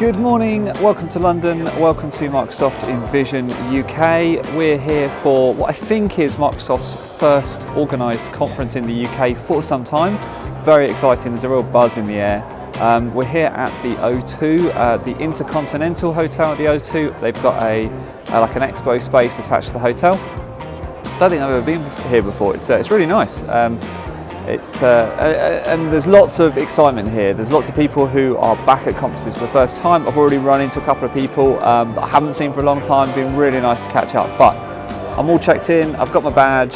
Good morning, welcome to London, welcome to Microsoft Envision UK. We're here for what I think is Microsoft's first organised conference in the UK for some time. Very exciting, there's a real buzz in the air. We're here at the O2, the Inter-Continental Hotel at the O2. They've got like an expo space attached to the hotel. I don't think I've ever been here before, it's really nice. And there's lots of excitement here. There's lots of people who are back at conferences for the first time. I've already run into a couple of people that I haven't seen for a long time. It's been really nice to catch up. But I'm all checked in, I've got my badge,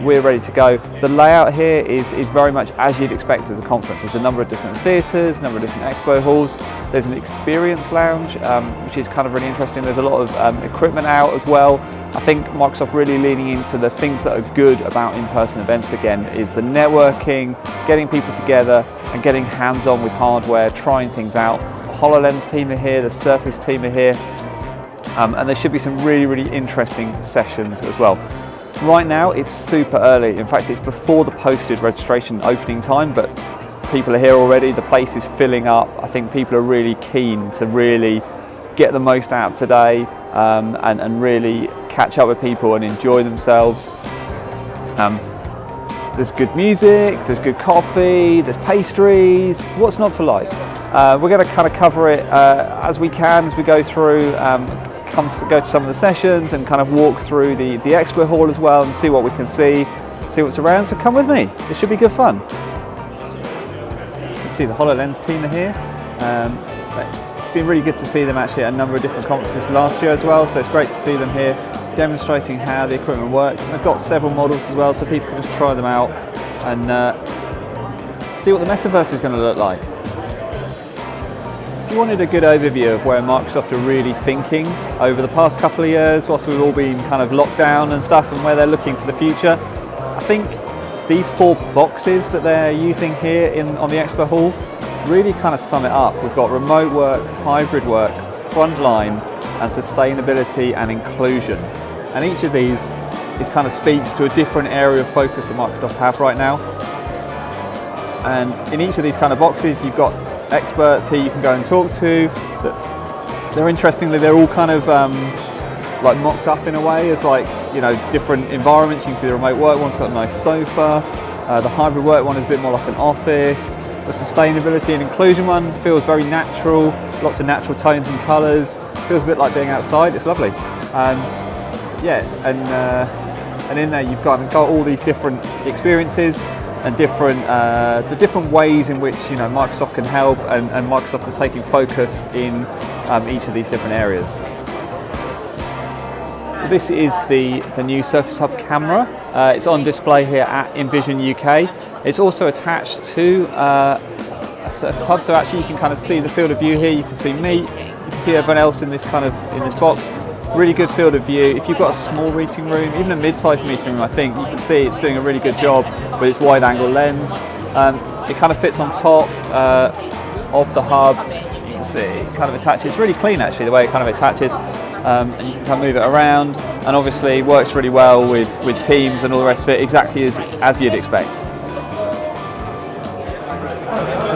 we're ready to go. The layout here is very much as you'd expect as a conference. There's a number of different theatres, a number of different expo halls. There's an experience lounge, which is kind of really interesting. There's a lot of equipment out as well. I think Microsoft really leaning into the things that are good about in-person events again is the networking, getting people together and getting hands-on with hardware, trying things out. The HoloLens team are here, the Surface team are here, and there should be some really interesting sessions as well. Right now it's super early. In fact, it's before the posted registration opening time, but people are here already. The place is filling up. I think people are really keen to really get the most out today and really catch up with people and enjoy themselves. There's good music, there's good coffee, there's pastries. What's not to like? We're going to kind of cover it as we can as we go through, go to some of the sessions and kind of walk through the expo hall as well and see what we can see what's around. So come with me, it should be good fun. You can see the HoloLens team are here. It's been really good to see them actually at a number of different conferences last year as well, so it's great to see them here demonstrating how the equipment works. And they've got several models as well, so people can just try them out and see what the metaverse is going to look like. If you wanted a good overview of where Microsoft are really thinking over the past couple of years, whilst we've all been kind of locked down and stuff, and where they're looking for the future, I think these 4 boxes that they're using here on the expo hall really kind of sum it up. We've got remote work, hybrid work, frontline, and sustainability and inclusion. And each of these kind of speaks to a different area of focus that Microsoft have right now. And in each of these kind of boxes, you've got experts here you can go and talk to. They're all kind of like mocked up in a way as like, you know, different environments. You can see the remote work one's got a nice sofa. The hybrid work one is a bit more like an office. The sustainability and inclusion one feels very natural, lots of natural tones and colours, feels a bit like being outside, it's lovely. And in there you've got all these different experiences and the different ways in which, you know, Microsoft can help and Microsoft are taking focus in each of these different areas. So this is the new Surface Hub camera. It's on display here at Envision UK. It's also attached to a Surface Hub, so actually you can kind of see the field of view here. You can see me, you can see everyone else in this box. Really good field of view. If you've got a small meeting room, even a mid-sized meeting room, I think you can see it's doing a really good job with its wide-angle lens. It kind of fits on top of the hub. You can see it kind of attaches. It's really clean actually, the way it kind of attaches. And you can kind of move it around, and obviously works really well with Teams and all the rest of it, exactly as you'd expect.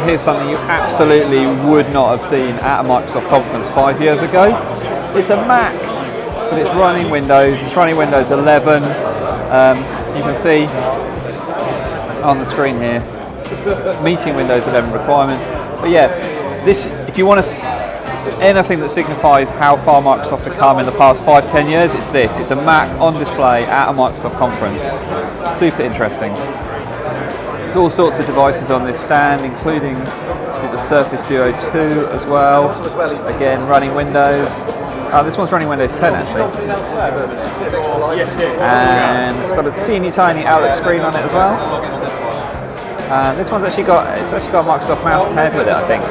Here's something you absolutely would not have seen at a Microsoft conference 5 years ago. It's a Mac, but it's running Windows. It's running Windows 11. You can see on the screen here, meeting Windows 11 requirements. But yeah, this, if you want anything that signifies how far Microsoft have come in the past 5-10 years, it's this. It's a Mac on display at a Microsoft conference. Super interesting. There's all sorts of devices on this stand, including the Surface Duo 2 as well. Again, running Windows. This one's running Windows 10 actually. And it's got a teeny tiny Outlook screen on it as well. This one's actually got a Microsoft mouse paired with it, I think.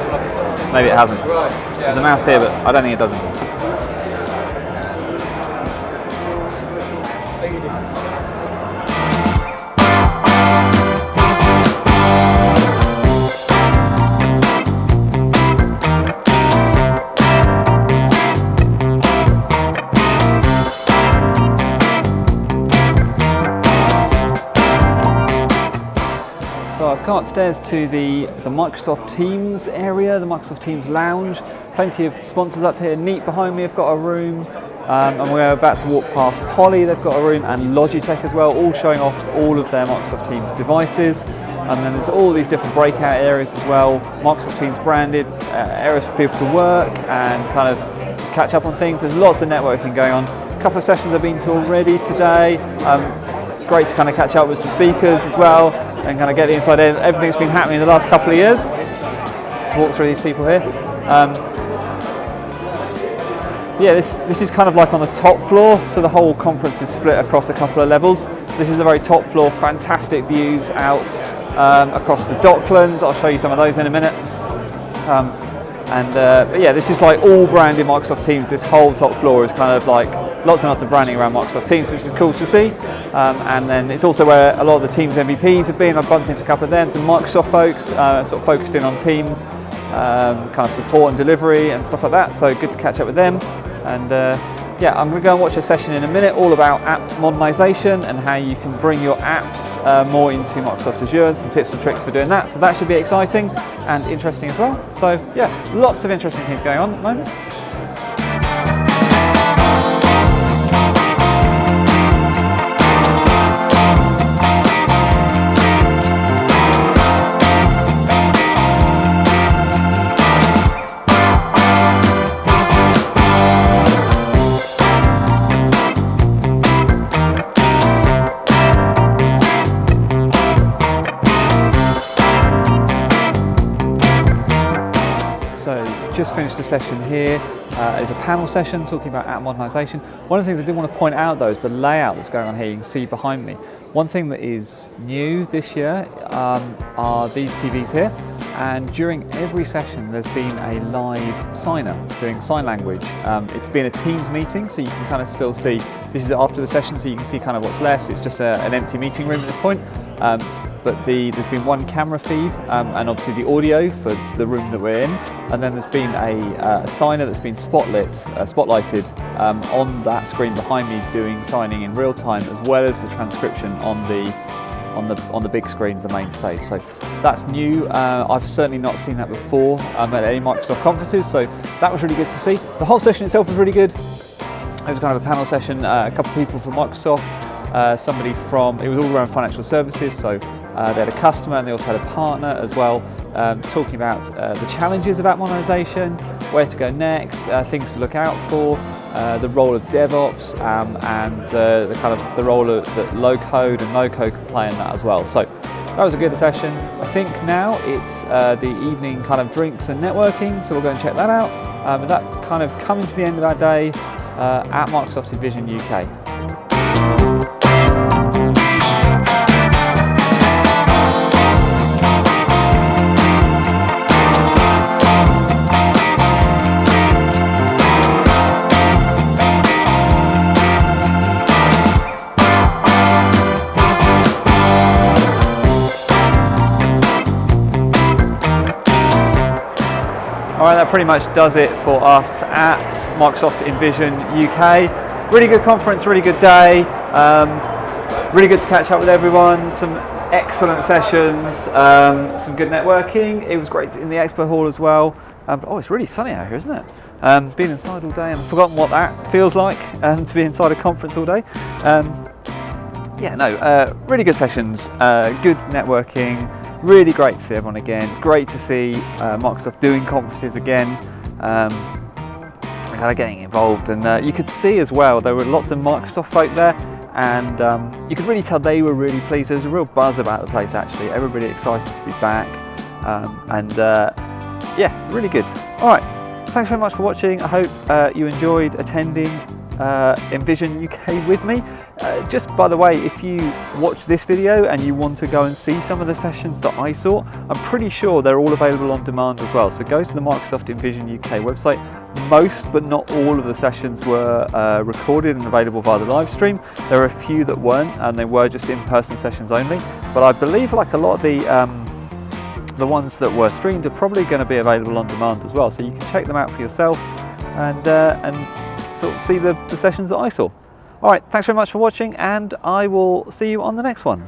Maybe it hasn't. There's a mouse here, but I don't think it doesn't. So I've go upstairs to the Microsoft Teams area, the Microsoft Teams lounge. Plenty of sponsors up here. Neat behind me have got a room, and we're about to walk past Poly, they've got a room, and Logitech as well, all showing off all of their Microsoft Teams devices. And then there's all these different breakout areas as well, Microsoft Teams branded, areas for people to work and kind of just catch up on things. There's lots of networking going on. A couple of sessions I've been to already today. Great to kind of catch up with some speakers as well and kind of get the inside in. Everything's been happening in the last couple of years. Walk through these people here. Yeah, this is kind of like on the top floor, so the whole conference is split across a couple of levels. This is the very top floor, fantastic views out across the Docklands. I'll show you some of those in a minute. But yeah, this is like all branded Microsoft Teams. This whole top floor is kind of like lots and lots of branding around Microsoft Teams, which is cool to see. And then it's also where a lot of the Teams MVPs have been. I've bumped into a couple of them, some Microsoft folks, sort of focused in on Teams, kind of support and delivery and stuff like that. So good to catch up with them. And yeah, I'm going to go and watch a session in a minute all about app modernization and how you can bring your apps more into Microsoft Azure, some tips and tricks for doing that. So that should be exciting and interesting as well. So yeah, lots of interesting things going on at the moment. Just finished a session here. It's a panel session talking about app modernization. One of the things I did want to point out though is the layout that's going on here. You can see behind me. One thing that is new this year are these TVs here, and during every session there's been a live signer doing sign language. It's been a Teams meeting, so you can kind of still see, this is after the session, so you can see kind of what's left. It's just an empty meeting room at this point. But there's been one camera feed and obviously the audio for the room that we're in, and then there's been a signer that's been spotlighted on that screen behind me doing signing in real time, as well as the transcription on the big screen, the main stage. So that's new. I've certainly not seen that before at any Microsoft conferences, so that was really good to see. The whole session itself was really good. It was kind of a panel session, a couple of people from Microsoft, somebody from, it was all around financial services, so they had a customer and they also had a partner as well, talking about the challenges of app modernization, where to go next, things to look out for, the role of DevOps, and the kind of the role that low code and no code can play in that as well. So that was a good session. I think now it's the evening kind of drinks and networking, so we'll go and check that out. But that kind of coming to the end of our day at Microsoft Envision UK. Alright, that pretty much does it for us at Microsoft Envision UK. Really good conference, really good day. Really good to catch up with everyone. Some excellent sessions, some good networking. It was great in the expo hall as well. Oh, it's really sunny out here, isn't it? Been inside all day and I've forgotten what that feels like to be inside a conference all day. Yeah, no, really good sessions, good networking. Really great to see everyone again. Great to see Microsoft doing conferences again, and kind of getting involved. And you could see as well there were lots of Microsoft folk there, and you could really tell they were really pleased. There was a real buzz about the place actually. Everybody excited to be back, yeah, really good. All right, thanks very much for watching. I hope you enjoyed attending Envision UK with me. Just by the way, if you watch this video and you want to go and see some of the sessions that I saw, I'm pretty sure they're all available on demand as well. So go to the Microsoft Envision UK website. Most but not all of the sessions were recorded and available via the live stream. There are a few that weren't, and they were just in-person sessions only. But I believe like a lot of the ones that were streamed are probably going to be available on demand as well. So you can check them out for yourself and sort of see the sessions that I saw. Alright, thanks very much for watching, and I will see you on the next one.